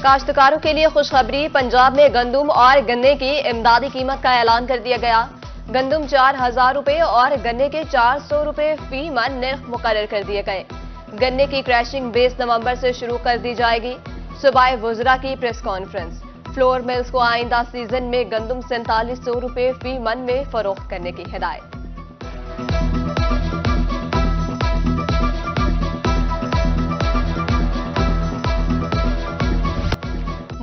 کاشتکاروں کے لیے خوشخبری، پنجاب میں گندم اور گنے کی امدادی قیمت کا اعلان کر دیا گیا۔ گندم 4,000 روپے اور گنے کے 400 روپے فی من نرخ مقرر کر دیے گئے۔ گنے کی کریشنگ 20 نومبر سے شروع کر دی جائے گی۔ صوبائی وزراء کی پریس کانفرنس۔ فلور ملز کو آئندہ سیزن میں گندم 4700 روپے فی من میں فروخت کرنے کی ہدایت۔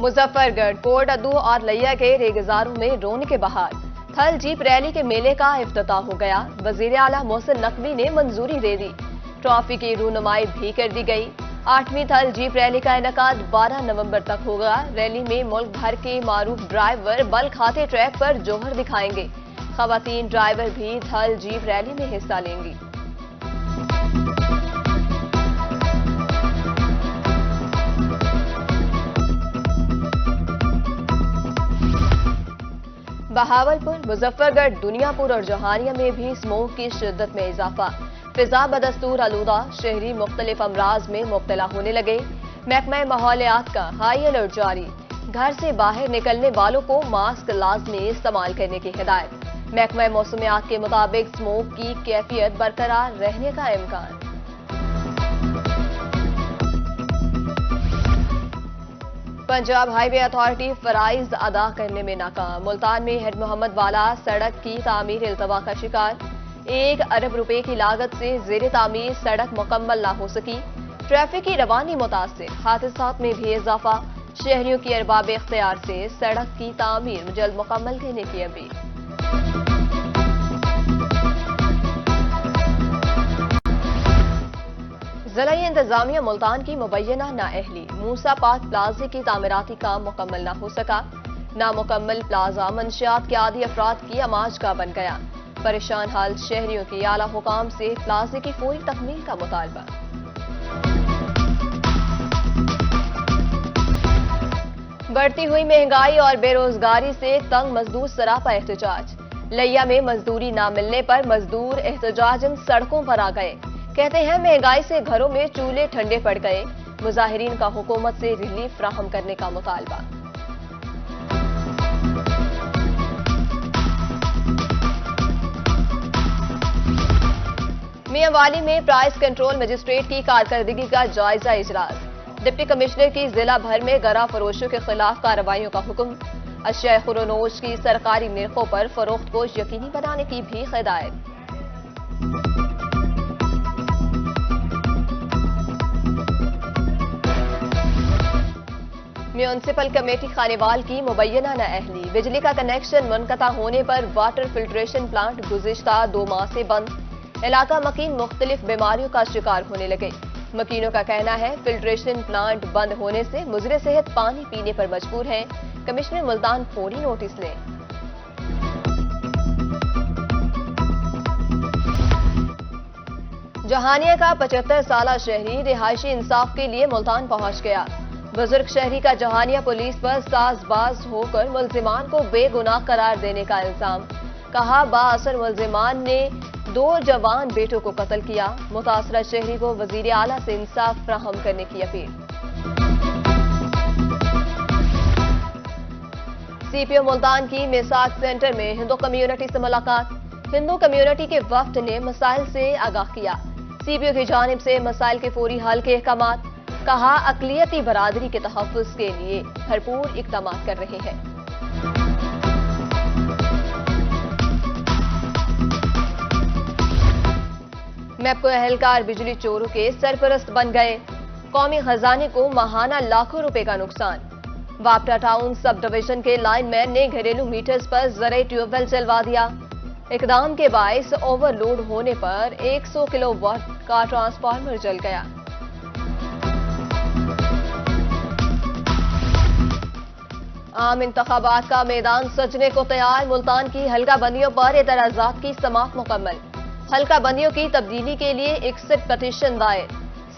مظفر گڑھ، کوٹ ادو اور لیا کے ریگزاروں میں رونقیں بہار۔ تھل جیپ ریلی کے میلے کا افتتاح ہو گیا۔ وزیر اعلیٰ محسن نقوی نے منظوری دے دی۔ ٹرافی کی رونمائی بھی کر دی گئی۔ 8ویں تھل جیپ ریلی کا انعقاد 12 نومبر تک ہوگا۔ ریلی میں ملک بھر کے معروف ڈرائیور بل کھاتے ٹریک پر جوہر دکھائیں گے۔ خواتین ڈرائیور بھی تھل جیپ ریلی میں حصہ لیں گی۔ بہاولپور، مظفر گڑھ، دنیا پور اور جہانیہ میں بھی اسموگ کی شدت میں اضافہ۔ فضا بدستور آلودہ، شہری مختلف امراض میں مبتلا ہونے لگے۔ محکمہ ماحولیات کا ہائی الرٹ جاری۔ گھر سے باہر نکلنے والوں کو ماسک لازمی استعمال کرنے کی ہدایت۔ محکمہ موسمیات کے مطابق اسموگ کی کیفیت برقرار رہنے کا امکان۔ پنجاب ہائی وے اتھارٹی فرائض ادا کرنے میں ناکام۔ ملتان میں ہیڈ محمد والا سڑک کی تعمیر التوا کا شکار۔ 1 ارب روپے کی لاگت سے زیر تعمیر سڑک مکمل نہ ہو سکی۔ ٹریفک کی روانی متاثر، حادثات میں بھی اضافہ۔ شہریوں کی ارباب اختیار سے سڑک کی تعمیر جلد مکمل کرنے کی اپیل۔ ضلعی انتظامیہ ملتان کی مبینہ نااہلی، موسیٰ پاک پلازے کی تعمیراتی کام مکمل نہ ہو سکا۔ نامکمل پلازہ منشیات کے عادی افراد کی اماج کا بن گیا۔ پریشان حال شہریوں کی اعلیٰ حکام سے پلازے کی فوری تکمیل کا مطالبہ۔ بڑھتی ہوئی مہنگائی اور بے روزگاری سے تنگ مزدور سراپا احتجاج۔ لیا میں مزدوری نہ ملنے پر مزدور احتجاجن سڑکوں پر آ گئے۔ کہتے ہیں مہنگائی سے گھروں میں چولہے ٹھنڈے پڑ گئے۔ مظاہرین کا حکومت سے ریلیف فراہم کرنے کا مطالبہ۔ میاں والی میں پرائس کنٹرول مجسٹریٹ کی کارکردگی کا جائزہ اجلاس۔ ڈپٹی کمشنر کی ضلع بھر میں گرا فروشوں کے خلاف کارروائیوں کا حکم۔ اشیاء خورونوش کی سرکاری نرخوں پر فروخت کو یقینی بنانے کی بھی ہدایت۔ میونسپل کمیٹی خانیوال کی مبینہ نااہلی، بجلی کا کنیکشن منقطع ہونے پر واٹر فلٹریشن پلانٹ گزشتہ 2 ماہ سے بند۔ علاقہ مکین مختلف بیماریوں کا شکار ہونے لگے۔ مکینوں کا کہنا ہے فلٹریشن پلانٹ بند ہونے سے مضر صحت پانی پینے پر مجبور ہیں۔ کمشنر ملتان فوری نوٹس لیں۔ جہانیہ کا 75 سالہ شہری رہائشی انصاف کے لیے ملتان پہنچ گیا۔ بزرگ شہری کا جہانیہ پولیس پر ساز باز ہو کر ملزمان کو بے گناہ قرار دینے کا الزام۔ کہا بااثر ملزمان نے 2 جوان بیٹوں کو قتل کیا۔ متاثرہ شہری کو وزیر اعلیٰ سے انصاف فراہم کرنے کی اپیل۔ سی پی او ملتان کی میساک سینٹر میں ہندو کمیونٹی سے ملاقات۔ ہندو کمیونٹی کے وفد نے مسائل سے آگاہ کیا۔ سی پی او کی جانب سے مسائل کے فوری حل کے احکامات۔ کہا اقلیتی برادری کے تحفظ کے لیے بھرپور اقدامات کر رہے ہیں۔ میپکو اہلکار بجلی چوروں کے سرپرست بن گئے۔ قومی خزانے کو ماہانہ لاکھوں روپے کا نقصان۔ واپٹا ٹاؤن سب ڈویژن کے لائن مین نے گھریلو میٹرز پر زرعی ٹیوب ویل چلوا دیا۔ اقدام کے باعث اوور لوڈ ہونے پر 100 کلو واٹ کا ٹرانسفارمر جل گیا۔ عام انتخابات کا میدان سجنے کو تیار، ملتان کی حلقہ بندیوں پر اعتراضات کی سماعت مکمل۔ حلقہ بندیوں کی تبدیلی کے لیے 61 پٹیشن دائر۔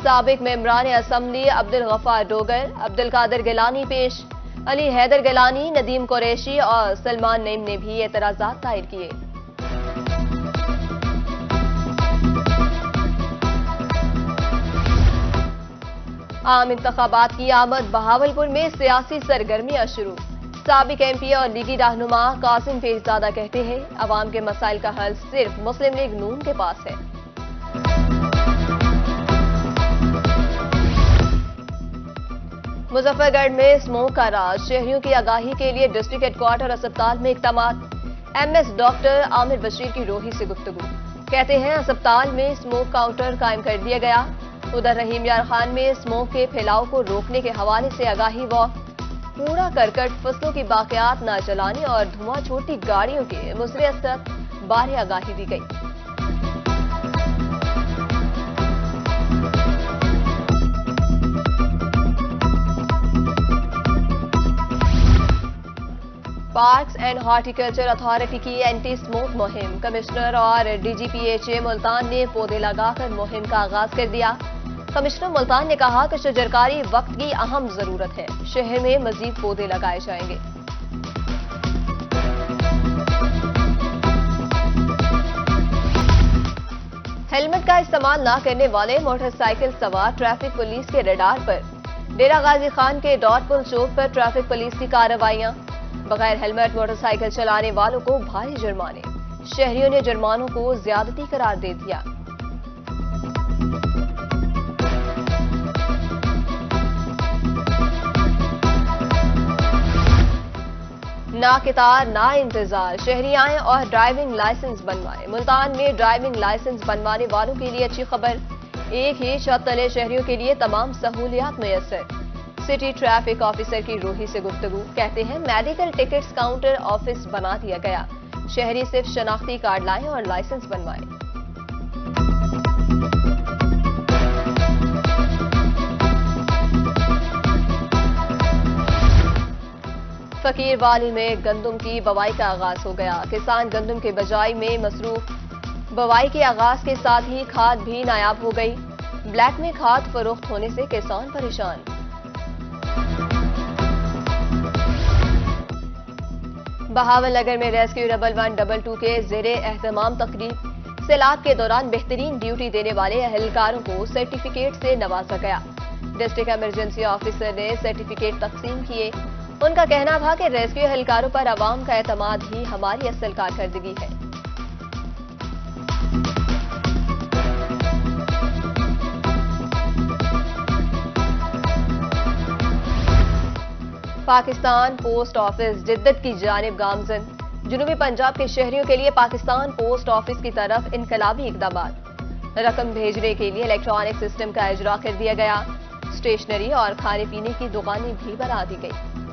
سابق ممبران اسمبلی عبدالغفار ڈوگر، عبدالقادر گیلانی پیش۔ علی حیدر گیلانی، ندیم قریشی اور سلمان نعیم نے بھی اعتراضات دائر کیے۔ عام انتخابات کی آمد، بہاولپور میں سیاسی سرگرمیاں شروع۔ سابق ایم پی اور لیگی رہنما قاسم پیرزادہ کہتے ہیں عوام کے مسائل کا حل صرف مسلم لیگ نون کے پاس ہے۔ مظفر گڑھ میں اسموک کا راز، شہریوں کی آگاہی کے لیے ڈسٹرکٹ ہیڈ کوارٹر اسپتال میں اقدامات۔ ایم ایس ڈاکٹر عامر بشیر کی روحی سے گفتگو، کہتے ہیں اسپتال میں اسموک کاؤنٹر قائم کر دیا گیا۔ ادھر رحیم یار خان میں اسموک کے پھیلاؤ کو روکنے کے حوالے سے آگاہی واک، کوڑا کرکٹ، فصلوں کی باقیات نہ جلانے اور دھواں چھوڑتی گاڑیوں کے مضر اثرات بارے آگاہی دی گئی۔ پارکس اینڈ ہارٹیکلچر اتھارٹی کی اینٹی اسموک مہم، کمشنر اور D G P H A Multan نے پودے لگا کر مہم کا آغاز کر دیا۔ کمشنر ملتان نے کہا کہ شجرکاری وقت کی اہم ضرورت ہے، شہر میں مزید پودے لگائے جائیں گے۔ ہیلمٹ کا استعمال نہ کرنے والے موٹر سائیکل سوار ٹریفک پولیس کے ریڈار پر، ڈیرہ غازی خان کے ڈاٹ پل چوک پر ٹریفک پولیس کی کارروائیاں، بغیر ہیلمٹ موٹر سائیکل چلانے والوں کو بھاری جرمانے، شہریوں نے جرمانوں کو زیادتی قرار دے دیا۔ نہ قطار نہ انتظار، شہری آئیں اور ڈرائیونگ لائسنس بنوائیں۔ ملتان میں ڈرائیونگ لائسنس بنوانے والوں کے لیے اچھی خبر، ایک ہی چھت تلے شہریوں کے لیے تمام سہولیات میسر۔ سٹی ٹریفک آفیسر کی روحی سے گفتگو، کہتے ہیں میڈیکل ٹکٹس کاؤنٹر آفس بنا دیا گیا، شہری صرف شناختی کارڈ لائیں اور لائسنس بنوائیں۔ فقیر والی میں گندم کی بوائی کا آغاز ہو گیا، کسان گندم کے بجائی میں مصروف، بوائی کے آغاز کے ساتھ ہی کھاد بھی نایاب ہو گئی، بلیک میں کھاد فروخت ہونے سے کسان پریشان۔ بہاول نگر میں ریسکیو 1112 کے زیر اہتمام تقریب، سیلاب کے دوران بہترین ڈیوٹی دینے والے اہلکاروں کو سرٹیفکیٹ سے نوازا گیا۔ ڈسٹرکٹ ایمرجنسی آفیسر نے سرٹیفکیٹ تقسیم کیے، ان کا کہنا تھا کہ ریسکیو اہلکاروں پر عوام کا اعتماد ہی ہماری اصل کارکردگی ہے۔ پاکستان پوسٹ آفس جدت کی جانب گامزن، جنوبی پنجاب کے شہریوں کے لیے پاکستان پوسٹ آفس کی طرف انقلابی اقدامات، رقم بھیجنے کے لیے الیکٹرانک سسٹم کا اجرا کر دیا گیا، اسٹیشنری اور کھانے پینے کی دکانیں بھی بنا دی گئی۔